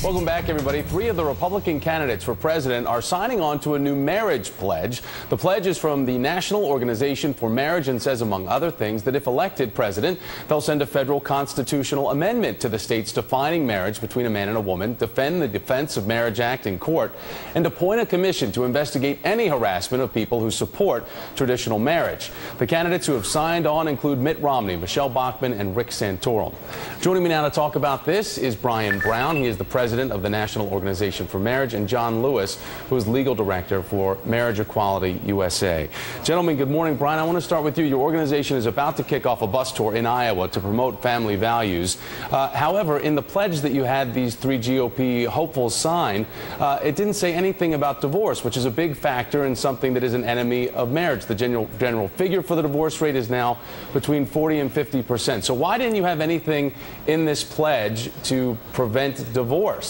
Welcome back, everybody. 3 of the Republican candidates for president are signing on to a new marriage pledge. The pledge is from the National Organization for Marriage and says, among other things, that if elected president, they'll send a federal constitutional amendment to the states defining marriage between a man and a woman, defend the Defense of Marriage Act in court, and appoint a commission to investigate any harassment of people who support traditional marriage. The candidates who have signed on include Mitt Romney, Michelle Bachmann, and Rick Santorum. Joining me now to talk about this is Brian Brown. He is the president of the National Organization for Marriage, and John Lewis, who is legal director for Marriage Equality USA. Gentlemen, good morning. Brian, I want to start with you. Your organization is about to kick off a bus tour in Iowa to promote family values. However, in the pledge that you had these 3 GOP hopefuls sign, it didn't say anything about divorce, which is a big factor and something that is an enemy of marriage. The general figure for the divorce rate is now between 40 and 50%. So why didn't you have anything in this pledge to prevent divorce?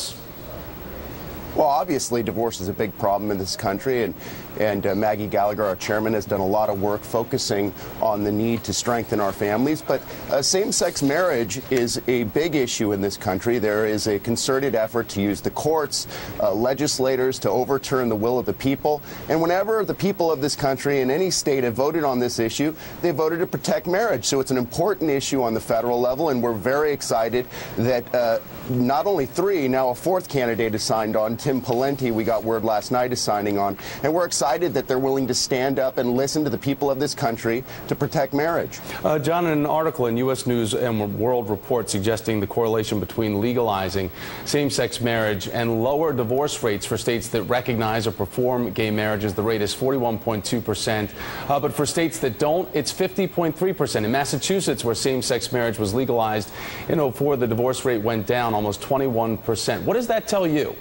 Well, obviously, divorce is a big problem in this country, and Maggie Gallagher, our chairman, has done a lot of work focusing on the need to strengthen our families. But same-sex marriage is a big issue in this country. There is a concerted effort to use the courts, legislators to overturn the will of the people. And whenever the people of this country in any state have voted on this issue, they voted to protect marriage. So it's an important issue on the federal level, and we're very excited that not only 3, now a 4th candidate has signed on. Tim Pawlenty, we got word last night, is signing on. And we're excited that they're willing to stand up and listen to the people of this country to protect marriage. John, in an article in U.S. News and World Report suggesting the correlation between legalizing same-sex marriage and lower divorce rates for states that recognize or perform gay marriages, the rate is 41.2%. But for states that don't, it's 50.3%. In Massachusetts, where same-sex marriage was legalized in 2004, the divorce rate went down almost 21%. What does that tell you?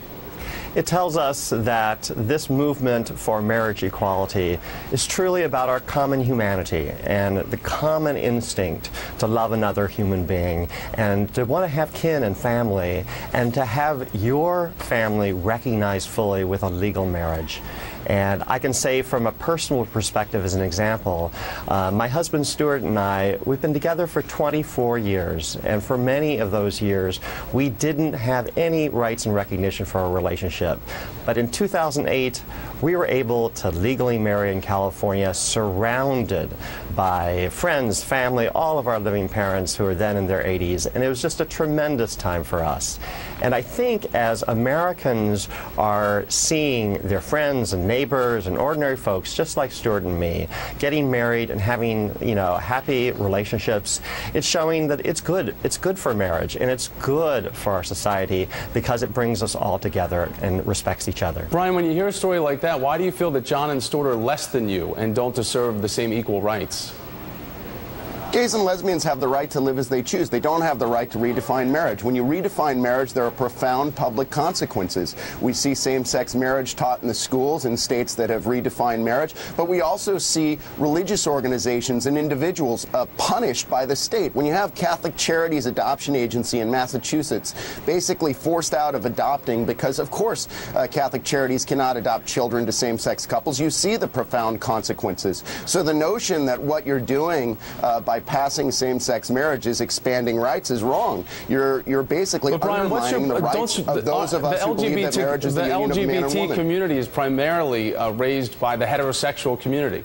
It tells us that this movement for marriage equality is truly about our common humanity and the common instinct to love another human being and to want to have kin and family and to have your family recognized fully with a legal marriage. And I can say from a personal perspective, as an example, my husband Stuart and I, we've been together for 24 years. And for many of those years, we didn't have any rights and recognition for our relationship. But in 2008, we were able to legally marry in California, surrounded by friends, family, all of our living parents who were then in their 80s. And it was just a tremendous time for us. And I think as Americans are seeing their friends and neighbors and ordinary folks, just like Stuart and me, getting married and having, happy relationships, it's showing that it's good. It's good for marriage, and it's good for our society because it brings us all together and respects each other. Brian, when you hear a story like that, why do you feel that John and Stuart are less than you and don't deserve the same equal rights? Gays and lesbians have the right to live as they choose. They don't have the right to redefine marriage. When you redefine marriage, there are profound public consequences. We see same-sex marriage taught in the schools in states that have redefined marriage, but we also see religious organizations and individuals punished by the state. When you have Catholic Charities Adoption Agency in Massachusetts basically forced out of adopting because, of course, Catholic Charities cannot adopt children to same-sex couples, you see the profound consequences. So the notion that what you're doing by passing same-sex marriage is expanding rights is wrong. You're basically undermining the rights of those of us who believe that marriage is the union of man and woman. The LGBT community is primarily raised by the heterosexual community.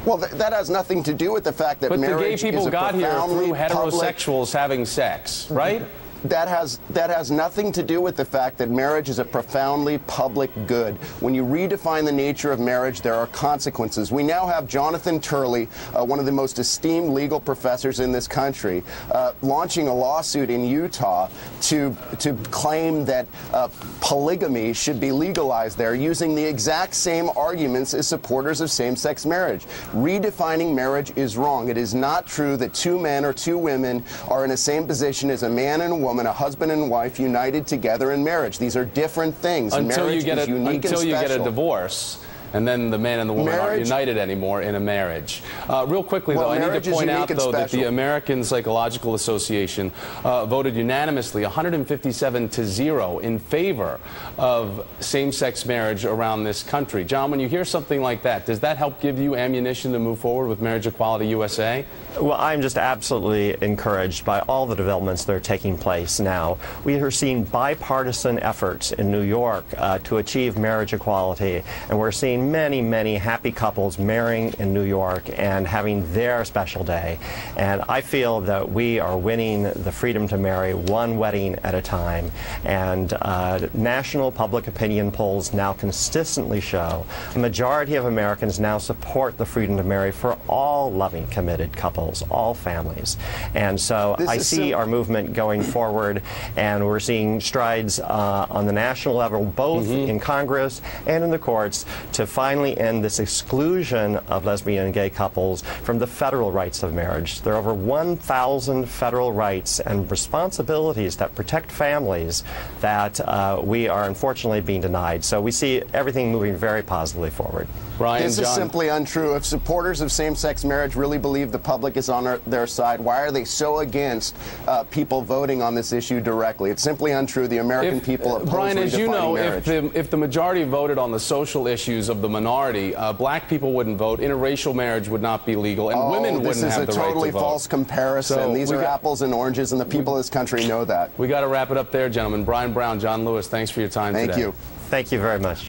Well, that has nothing to do with the fact that marriage is a profoundly But the gay people got here through heterosexuals having sex, right? That has nothing to do with the fact that marriage is a profoundly public good. When you redefine the nature of marriage, there are consequences. We now have Jonathan Turley, one of the most esteemed legal professors in this country, launching a lawsuit in Utah to claim that polygamy should be legalized there, using the exact same arguments as supporters of same-sex marriage. Redefining marriage is wrong. It is not true that 2 men or 2 women are in the same position as a man and a woman, a husband and wife, united together in marriage. These are different things. Until marriage you get is unique and special. Until you get a divorce, and then the man and the woman aren't united anymore in a marriage. Real quickly, though, I need to point out, though, that the American Psychological Association voted unanimously 157-0 in favor of same-sex marriage around this country. John, when you hear something like that, does that help give you ammunition to move forward with Marriage Equality USA? Well, I'm just absolutely encouraged by all the developments that are taking place now. We are seeing bipartisan efforts in New York to achieve marriage equality, and we're seeing many, many happy couples marrying in New York and having their special day. And I feel that we are winning the freedom to marry one wedding at a time. And national public opinion polls now consistently show the majority of Americans now support the freedom to marry for all loving, committed couples, all families. And so I see our movement going forward, and we're seeing strides on the national level, both in Congress and in the courts, to finally end this exclusion of lesbian and gay couples from the federal rights of marriage. There are over 1,000 federal rights and responsibilities that protect families that we are unfortunately being denied. So we see everything moving very positively forward. Brian, this is simply untrue. If supporters of same-sex marriage really believe the public is on their side, why are they so against people voting on this issue directly? It's simply untrue. The American people oppose Brian, as you know, marriage. if the majority voted on the social issues of the minority, black people wouldn't vote, interracial marriage would not be legal, and women wouldn't have the right to vote. This is a totally false comparison. So these are apples and oranges, and the people of this country know that. We got to wrap it up there, gentlemen. Brian Brown, John Lewis, thanks for your time today. Thank you. Thank you very much.